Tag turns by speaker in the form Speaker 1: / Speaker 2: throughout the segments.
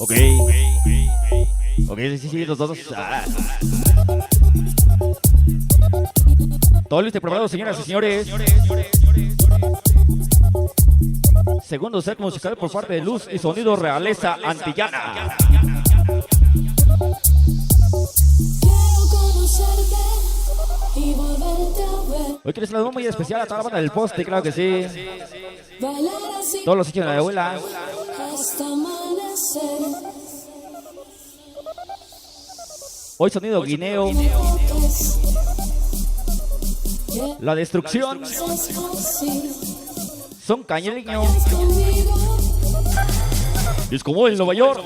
Speaker 1: Ok. Ok, sí, los dos. Todo listo y preparado, señoras y señores. Segundo set musical por parte de Luz y Sonido Realeza Antillana. Hoy quieres un muy especial a toda la banda del poste, claro que sí. Todos los hechos de la abuela. Hoy sonido guineo. La destrucción. Son cañereño. Es como el Nueva York.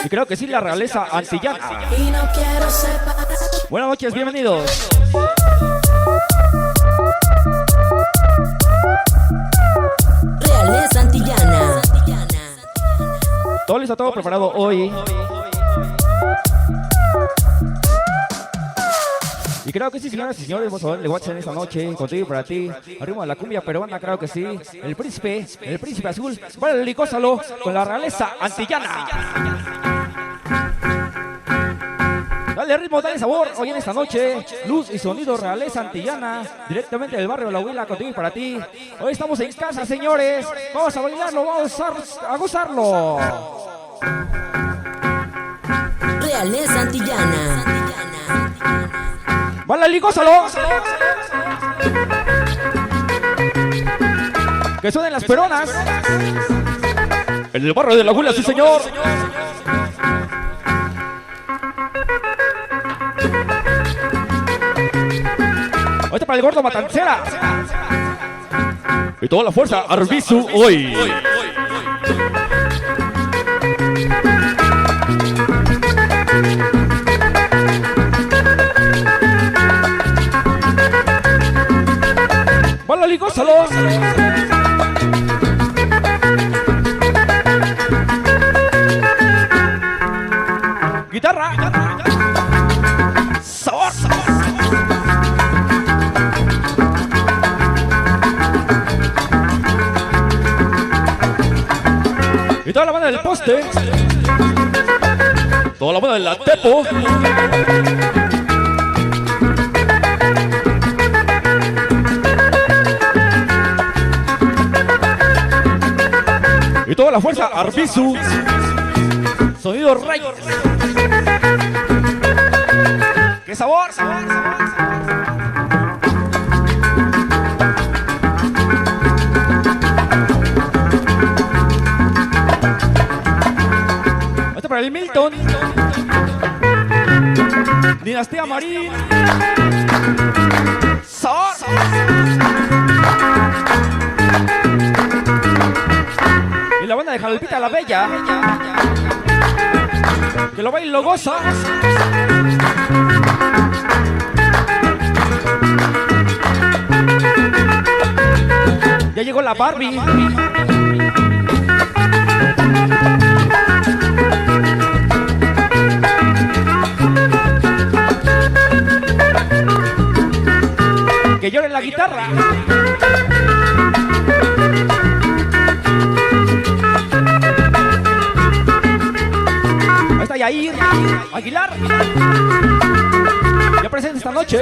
Speaker 1: Y creo que sí, la realeza antillana. Buenas noches, bienvenidos.
Speaker 2: Realeza antillana.
Speaker 1: Todo listo, todo preparado hoy. Y creo que sí, señoras y señores, vamos a ver de WhatsApp en esta noche, contigo y para ti. Arriba de la cumbia peruana, creo que sí. El príncipe azul, vale, licósalo con la realeza antillana. Dale ritmo, dale sabor, hoy en esta noche, Luz y Sonido Realeza Antillana, directamente del barrio de La Huila, contigo y para ti. Hoy estamos en casa, señores, vamos a bailarlo, vamos a gozarlo.
Speaker 2: Realeza antillana.
Speaker 1: ¡Vale, licósalo! Que suenen las peronas. En el barrio de La Huila, sí, señor. Ahorita para el gordo Matancera. Y toda la fuerza, Arbizu, hoy. ¡Vale, licósalo! Guitarra. Sabor. Y toda la banda del poste. Toda la banda de la Tepo. Y toda la fuerza, Arbizu. Sonido Rey. ¡Qué sabor! Este para el Milton. Dinastía Marín. ¡Sabor! Y la banda de Jalpita la Bella. Que lo baila y lo goza. Ya llegó la Barbie. Que llore la guitarra. Ahí está Yair Aguilar. Ya presente esta noche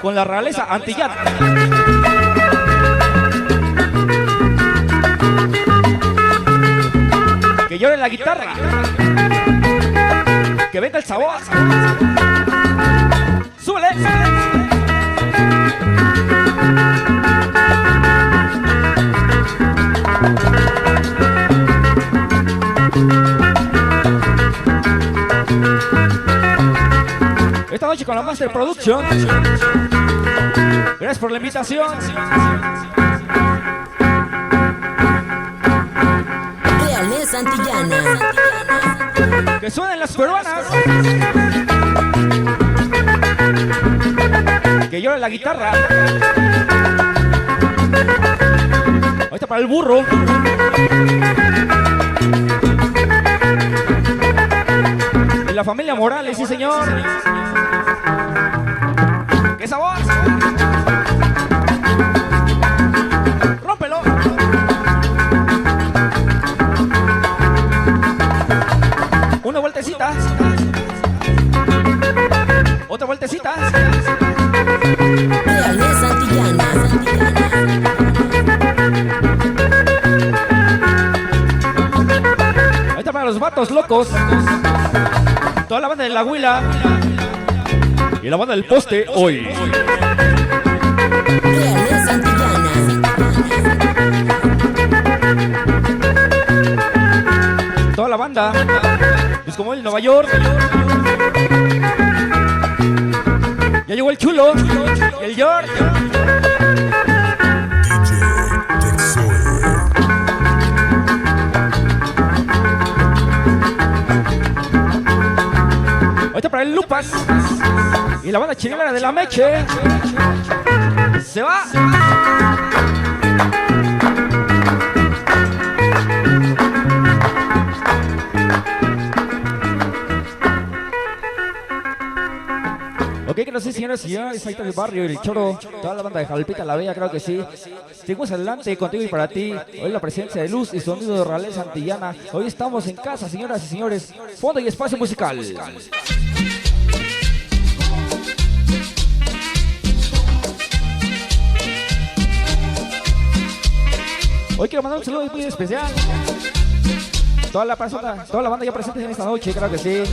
Speaker 1: con la realeza antillana. Que llore la guitarra. Que venga el sabor. ¡Súbele! Esta noche con la Master Production. Gracias por la invitación.
Speaker 2: Realeza antillana.
Speaker 1: Que suenen las peruanas. Que llore la guitarra. Ahí está para el burro. De la familia Morales, sí señor. ¡Qué sabor! ¡Rómpelo! Patos Locos, toda la banda de La Huila y la banda del Poste hoy.
Speaker 2: Realeza Antillana.
Speaker 1: Toda la banda, pues como el Nueva York. Ya llegó el Chulo y el George. Ahorita para el Lupas y la banda chilena de la Meche. Se va. Ok, que no sé, señoras y señores, ahí está el barrio, el Choro, toda la banda de Jalpita la Bella, creo que sí. Seguimos adelante contigo y para ti. Hoy la presencia de Luz y Sonido de Realeza Antillana. Hoy estamos en casa, señoras y señores. Fondo y espacio musical. Hoy quiero mandar un saludo muy especial. Toda la banda ya presente en esta noche, creo que sí.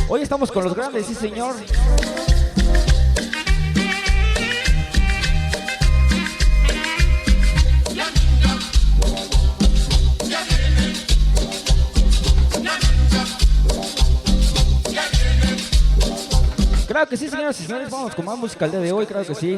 Speaker 1: Hoy estamos con los grandes, sí señor. Claro que sí, señoras y señores, vamos con más música el día de hoy, claro que sí.